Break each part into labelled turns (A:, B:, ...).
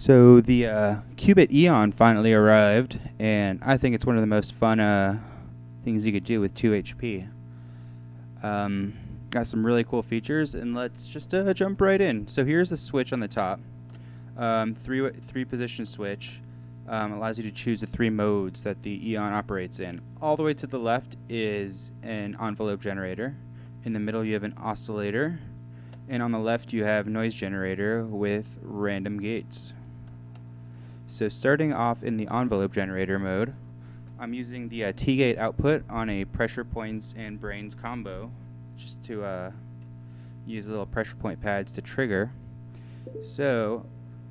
A: So the Qubit Eon finally arrived, and I think it's one of the most fun things you could do with 2 HP. Got some really cool features, and let's just jump right in. So here's the switch on the top. Three position switch allows you to choose the 3 modes that the Eon operates in. All the way to the left is an envelope generator. In the middle you have an oscillator, and on the left you have noise generator with random gates. So starting off in the envelope generator mode, I'm using the T-gate output on a pressure points and brains combo, just to use little pressure point pads to trigger. So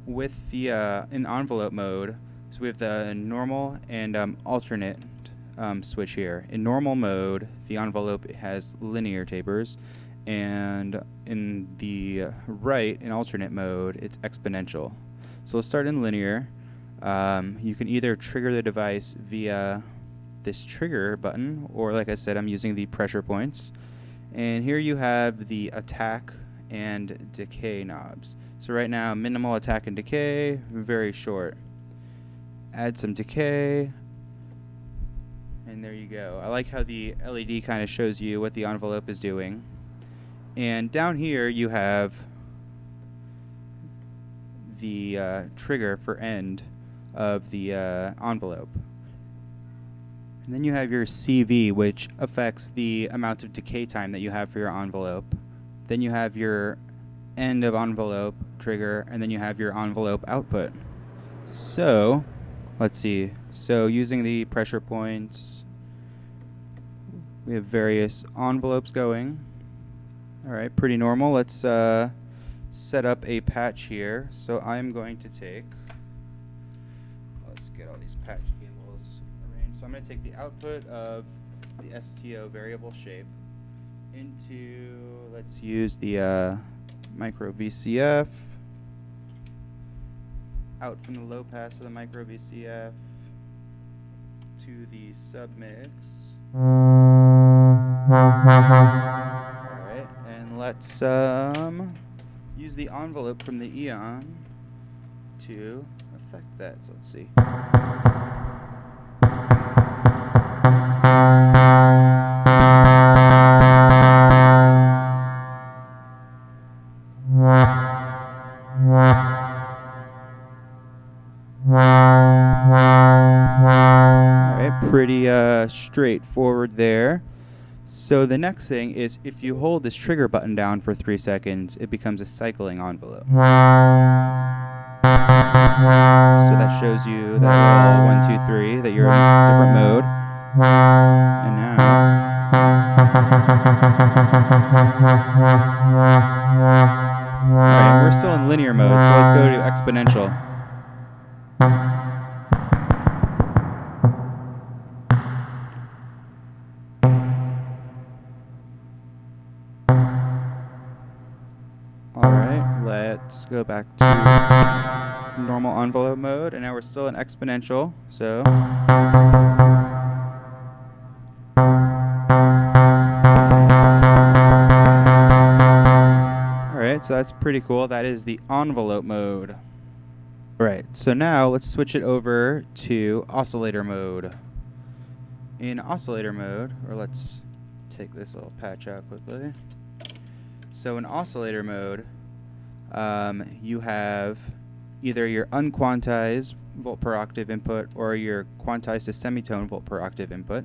A: with the in envelope mode, so we have the normal and alternate switch here. In normal mode, the envelope has linear tapers, and in the right, in alternate mode, it's exponential. So let's start in linear. You can either trigger the device via this trigger button, or like I said, I'm using the pressure points. And here you have the attack and decay knobs. So right now, minimal attack and decay, very short. Add some decay, and there you go. I like how the LED kind of shows you what the envelope is doing. And down here you have the trigger for end of the envelope. And then you have your CV, which affects the amount of decay time that you have for your envelope. Then you have your end of envelope trigger, and then you have your envelope output. So let's see. So using the pressure points, we have various envelopes going. Alright, pretty normal. Let's set up a patch here. So I'm going to take, let's get all these patch cables arranged. So I'm going to take the output of the STO variable shape into, let's use the micro VCF, out from the low pass of the micro VCF to the submix. Alright, and let's use the envelope from the Eon to affect that. So let's see. Alright, pretty straightforward there. So the next thing is, if you hold this trigger button down for 3 seconds, it becomes a cycling envelope. So that shows you that 1, 2, 3, that you're in a different mode. And now, alright, we're still in linear mode, so let's go to exponential. Alright, let's go back to normal envelope mode, and now we're still in exponential, so alright, so that's pretty cool. That is the envelope mode. Alright, so now let's switch it over to oscillator mode. In oscillator mode, or let's take this little patch out quickly. So in oscillator mode, you have either your unquantized volt per octave input or your quantized to semitone volt per octave input.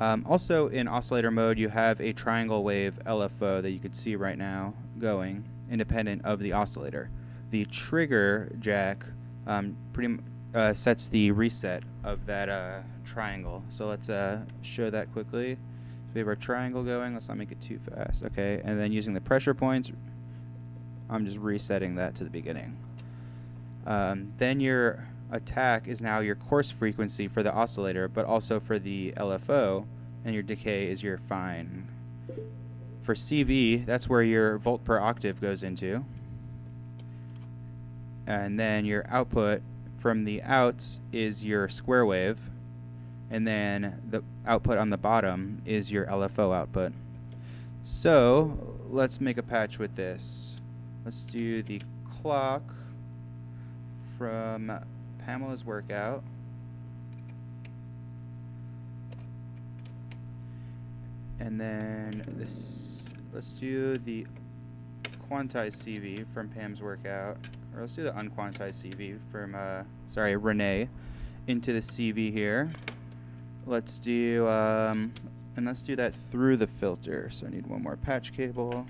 A: Also in oscillator mode, you have a triangle wave LFO that you can see right now going, independent of the oscillator. The trigger jack sets the reset of that triangle. So let's show that quickly. We have our triangle going. Let's not make it too fast. Okay, and then using the pressure points, I'm just resetting that to the beginning. Then your attack is now your coarse frequency for the oscillator, but also for the LFO, and your decay is your fine. For CV, that's where your volt per octave goes into. And then your output from the outs is your square wave, and then the output on the bottom is your LFO output. So let's make a patch with this. Let's do the clock from Pamela's workout. And then let's do the quantized CV from Pam's workout, or let's do the unquantized CV from Renee into the CV here. Let's do and let's do that through the filter. So I need one more patch cable.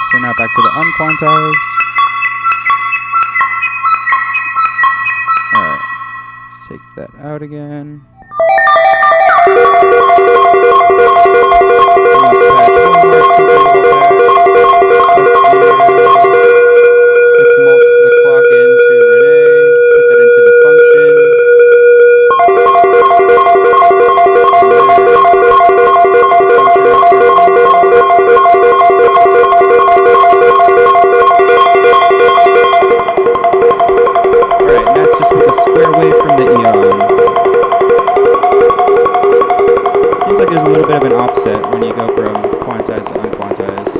A: So now back to the unquantized. Alright, let's take that out again. Let's mult the clock into Renee, put that into the function. Alright, and that's just with a square wave from the Eon. Seems like there's a little bit of an offset when you go from quantized to unquantized.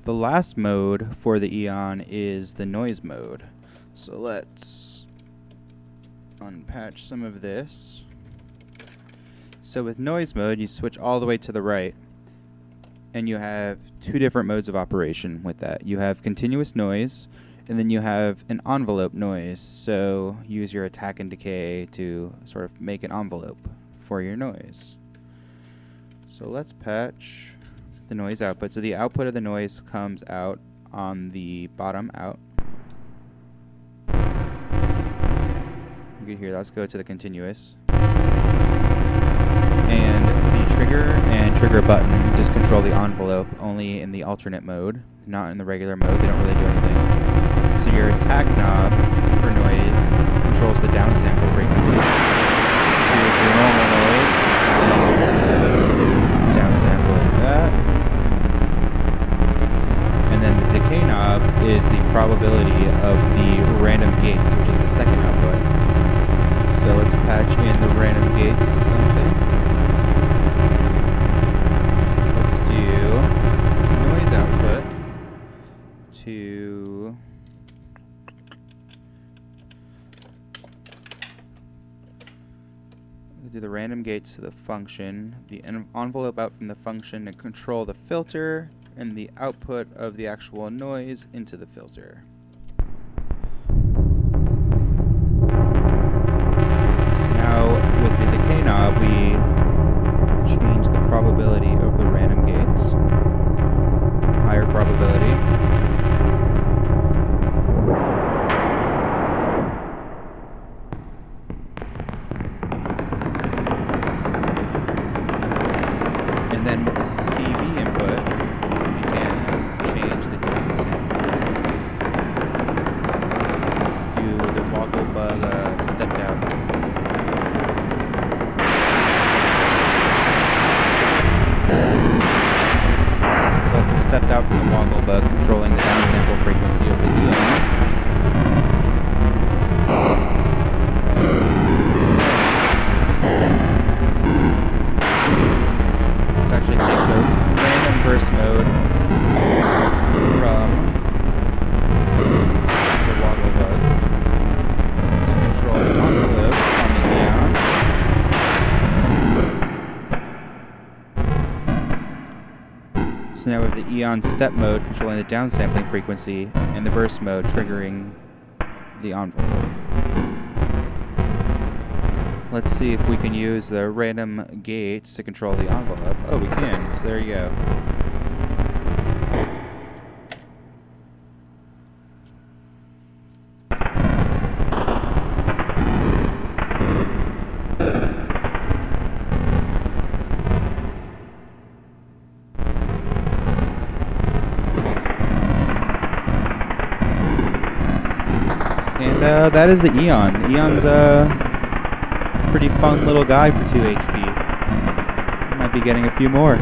A: The last mode for the Eon is the noise mode. So let's unpatch some of this. So with noise mode, you switch all the way to the right, and you have two different modes of operation with that. You have continuous noise, and then you have an envelope noise. So use your attack and decay to sort of make an envelope for your noise. So let's patch the noise output. So the output of the noise comes out on the bottom out. You can hear, let's go to the continuous. And the trigger and trigger button just control the envelope only in the alternate mode, not in the regular mode. They don't really do anything. So your attack knob for noise controls the downsample frequency. So here's your normal noise. Downsample like that. And then the decay knob is the probability of the random gates, which is the second output. So let's patch in the random gates to something. Let's do noise output to do the random gates to the function, the envelope out from the function to control the filter, and the output of the actual noise into the filter. So now with the decay knob we change the probability of the random gates, higher probability. And then with the CV input, we can change the downsample. have the Eon step mode controlling the downsampling frequency, and the burst mode triggering the envelope. Let's see if we can use the random gates to control the envelope. Oh, we can, so there you go. And that is the Eon. The Eon's a pretty fun little guy for 2 HP. Might be getting a few more.